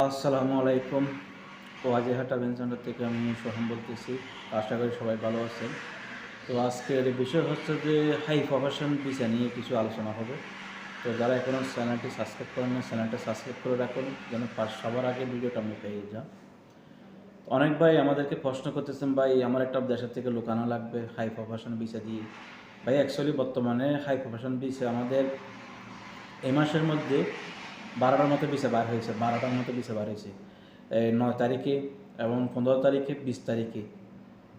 আসসালামু আলাইকুম। ওয়াজিহাট travel centre থেকে আমি সোহাম বলতেছি। আশা করি সবাই ভালো আছেন। তো আজকের বিষয় হচ্ছে যে হাই প্রফেশন ভিসা নিয়ে কিছু আলোচনা হবে। তো যারা এখনও চ্যানেলটি সাবস্ক্রাইব করেন না, চ্যানেলটা সাবস্ক্রাইব করে রাখুন যেন সবার আগে ভিডিওটা আপনি পেয়ে যান। অনেক ভাই আমাদেরকে প্রশ্ন করতেছেন, ভাই আমার একটা দেশের থেকে লুকানো লাগবে হাই প্রফেশন ভিসা দিয়ে। ভাই অ্যাকচুয়ালি বর্তমানে হাই প্রফেশন ভিসা আমাদের এই মাসের মধ্যে 12টার মতো ভিসা বার হয়েছে, 12টার মতো ভিসা বার হয়েছে 9 তারিখে এবং 15 তারিখে, 20 তারিখে।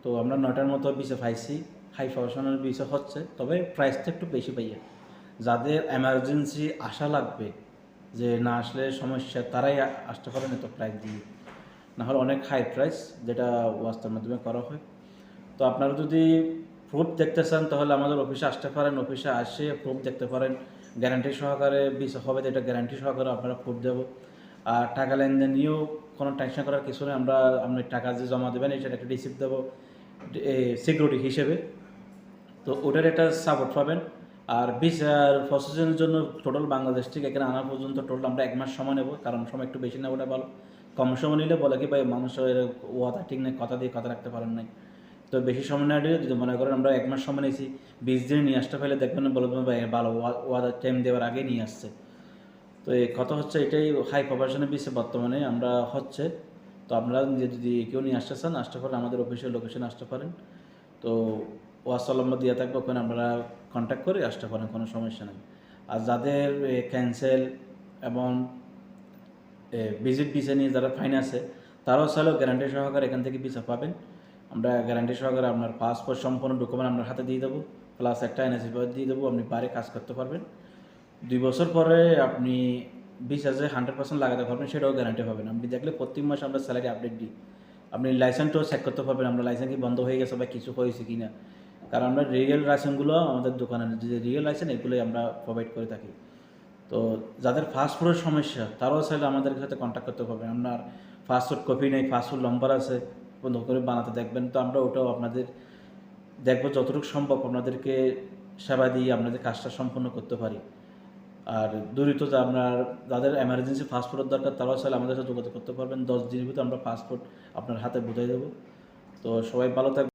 তো আমরা 9টার মতো ভিসা পাইছি। হাই প্রফেশনাল ভিসা হচ্ছে, তবে প্রাইসটা একটু বেশি পাইয়া। যাদের এমার্জেন্সি আসা লাগবে, যে না আসলে সমস্যা, তারাই আসতে পারেন এত প্রাইস দিয়ে। না হলে অনেক হাই প্রাইস, যেটা ওয়াস্তার মাধ্যমে করা হয়। তো আপনারা যদি প্রুফ দেখতে চান তাহলে আমাদের অফিসে আসতে পারেন, অফিসে আসে প্রুফ দেখতে পারেন। গ্যারান্টি সহকারে ভিসা হবে, এটা গ্যারান্টি সহকারে আপনারা প্রুফ দেবো। আর টাকা লেনদেন নিয়েও কোনো টেনশন করার কিছু নেই। আপনি টাকা যে জমা দেবেন সেটা একটা রিসিপ্ট দেবো সিকিউরিটি হিসেবে। তো ওটার একটা সাপোর্ট পাবেন। আর ভিসার প্রসেসিংয়ের জন্য টোটাল বাংলাদেশ থেকে এখানে আনা পর্যন্ত টোটাল আমরা 1 মাস সময় নেব, কারণ সময় একটু বেশি নেওয়াটা ভালো। কম সময় নিলে বলে কি ভাই মানুষের ওয়াদা ঠিক নেই, কথা দিয়ে কথা রাখতে পারেন নাই। তো বেশি সময় না দিয়ে যদি মনে করেন আমরা 1 মাস সময় নিয়েছি, 20 দিনে নিয়ে আসতে পারলে দেখবেন বলবেন ভাই ভালো, ওয়াদা টাইম দেওয়ার আগে নিয়ে আসছে। তো এই কথা হচ্ছে এটাই, হাই প্রফেশনের বিষয়ে বর্তমানে আমরা হচ্ছে। তো আপনারা যদি কেউ নিয়ে আসতে চান, আসতে পারেন, আমাদের অফিসিয়াল লোকেশনে আসতে পারেন। তো হোয়াটসঅ্যাপ নম্বর দেওয়া থাকবে, ওখানে আপনারা কন্ট্যাক্ট করে আসতে পারেন, কোনো সমস্যা নেই। আর যাদের ক্যান্সেল এবং ভিজিট ভিসা নিয়ে যারা ফাইন আছে, তারাও চাইলেও গ্যারান্টি সহকারে এখান থেকে ভিসা পাবেন। আমরা গ্যারান্টি সহকারে আপনার পাসপোর্ট সম্পূর্ণ ডকুমেন্ট আপনার হাতে দিয়ে দেবো, প্লাস একটা এনএসি দিয়ে দেবো, আপনি বাইরে কাজ করতে পারবেন। 2 বছর পরে আপনি ভিসা যে 100% লাগাতে পারবেন সেটাও গ্যারান্টি পাবেন। আপনি দেখলে প্রত্যেক মাসে আমরা স্যালারি আপডেট দিই। আপনি লাইসেন্সটাও চেক করতে পারবেন, আমরা লাইসেন্স কি বন্ধ হয়ে গেছে বা কিছু হয়েছে কি না। কারণ আমরা রিয়েল লাইসেন্সগুলো আমাদের দোকানের যে রিয়েল লাইসেন্স, এগুলোই আমরা প্রোভাইড করে থাকি। তো যাদের পাসপোর্টের সমস্যা, তারাও চাইলে আমাদের সাথে কন্ট্যাক্ট করতে পারবেন। আপনার পাসপোর্ট কপি নেই, পাসপোর্ট নম্বর আছে, বন্ধ করে বানাতে দেখবেন, তো আমরা ওটাও আপনাদের দেখবো যতটুকু সম্ভব আপনাদেরকে সেবা দিয়ে আপনাদের কাজটা সম্পন্ন করতে পারি। আর দূরিত যে আপনার যাদের এমার্জেন্সি পাসপোর্টের দরকার, তারাও চাইলে আমাদের সাথে যোগাযোগ করতে পারবেন। 10 দিনের ভিতরে আমরা পাসপোর্ট আপনার হাতে বুঝিয়ে দেবো। তো সবাই ভালো থাকবেন।